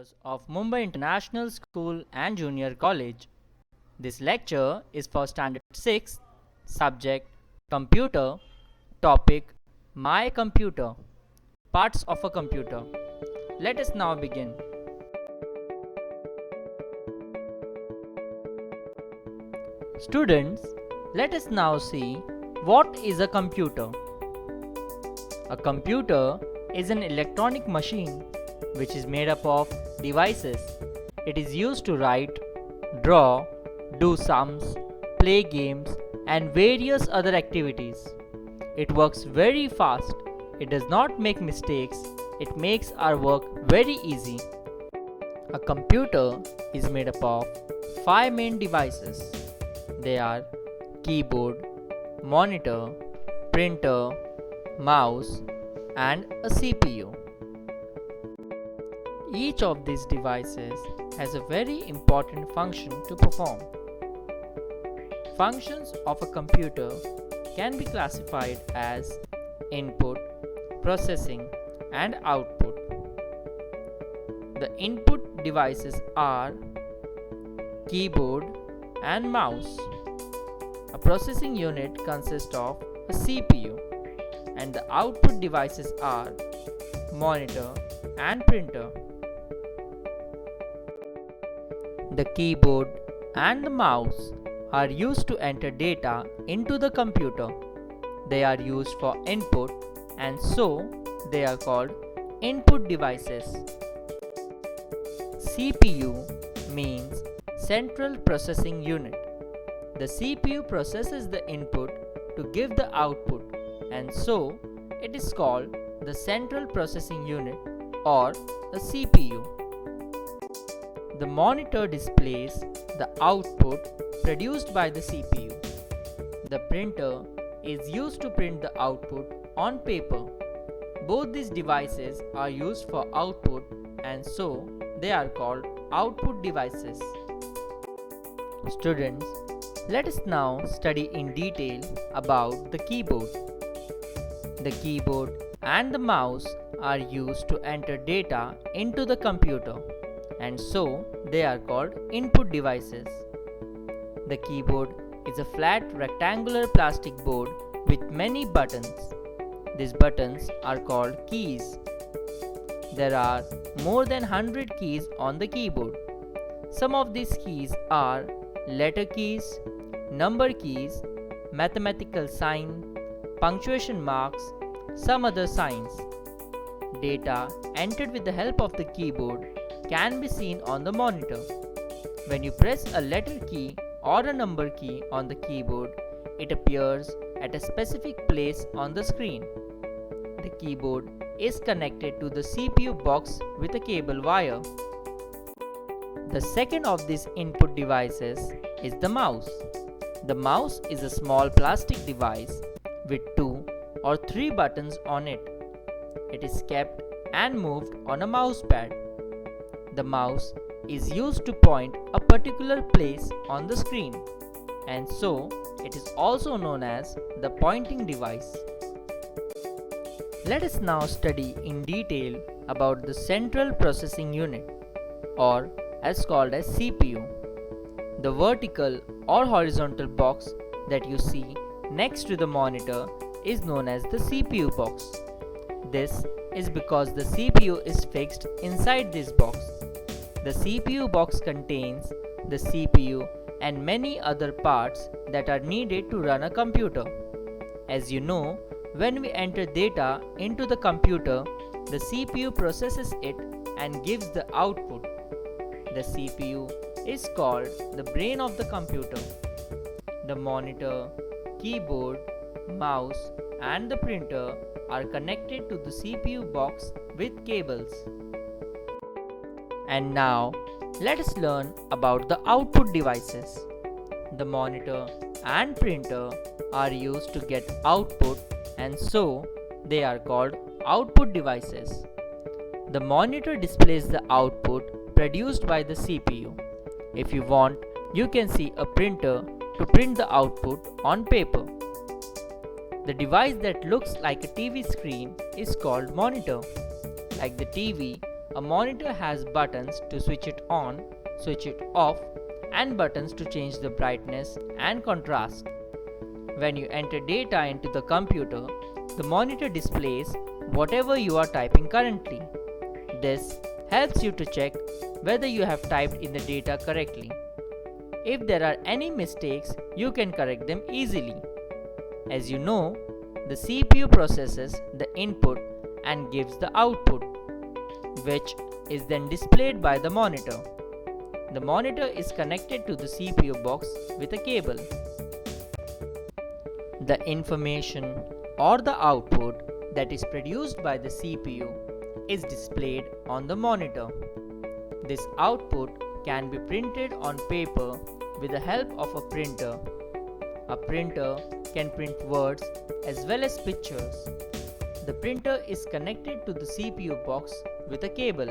lectures of Mumbai International School and Junior College. This lecture is for Standard 6, subject Computer, topic My Computer, parts of a computer. Let us now begin. Students, let us now see what is a computer. A computer is an electronic machine which is made up of devices. It is used to write, draw, do sums, play games, and various other activities. It works very fast. It does not make mistakes. It makes our work very easy. A computer is made up of 5 main devices. They are keyboard, monitor, printer, mouse, and a CPU. Each of these devices has a very important function to perform. Functions of a computer can be classified as input, processing, and output. The input devices are keyboard and mouse. A processing unit consists of a CPU, and the output devices are monitor and printer. The keyboard and the mouse are used to enter data into the computer. They are used for input, and so they are called input devices. CPU means Central Processing Unit. The CPU processes the input to give the output, and so it is called the Central Processing Unit or the CPU. The monitor displays the output produced by the CPU. The printer is used to print the output on paper. Both these devices are used for output, and so they are called output devices. Students, let us now study in detail about the keyboard. The keyboard and the mouse are used to enter data into the computer, and so they are called input devices. The keyboard is a flat rectangular plastic board with many buttons. These buttons are called keys. There are more than 100 keys on the keyboard. Some of these keys are letter keys, number keys, mathematical sign, punctuation marks, some other signs. Data entered with the help of the keyboard can be seen on the monitor. When you press a letter key or a number key on the keyboard, it appears at a specific place on the screen. The keyboard is connected to the CPU box with a cable wire. The second of these input devices is the mouse. The mouse is a small plastic device with 2 or 3 buttons on it. It is kept and moved on a mouse pad. The mouse is used to point a particular place on the screen, and so it is also known as the pointing device. Let us now study in detail about the Central Processing Unit, or as called as CPU. The vertical or horizontal box that you see next to the monitor is known as the CPU box. This is because the CPU is fixed inside this box. The CPU box contains the CPU and many other parts that are needed to run a computer. As you know, when we enter data into the computer, the CPU processes it and gives the output. The CPU is called the brain of the computer. The monitor, keyboard, mouse, and the printer are connected to the CPU box with cables. And now, let us learn about the output devices. The monitor and printer are used to get output, and so they are called output devices. The monitor displays the output produced by the CPU. If you want, you can see a printer to print the output on paper. The device that looks like a TV screen is called monitor. Like the TV, A monitor has buttons to switch it on, switch it off, and buttons to change the brightness and contrast. When you enter data into the computer, the monitor displays whatever you are typing currently. This helps you to check whether you have typed in the data correctly. If there are any mistakes, you can correct them easily. As you know, the CPU processes the input and gives the output, which is then displayed by the monitor. The monitor is connected to the CPU box with a cable. The information or the output that is produced by the CPU is displayed on the monitor. This output can be printed on paper with the help of a printer. A printer can print words as well as pictures. The printer is connected to the CPU box with a cable.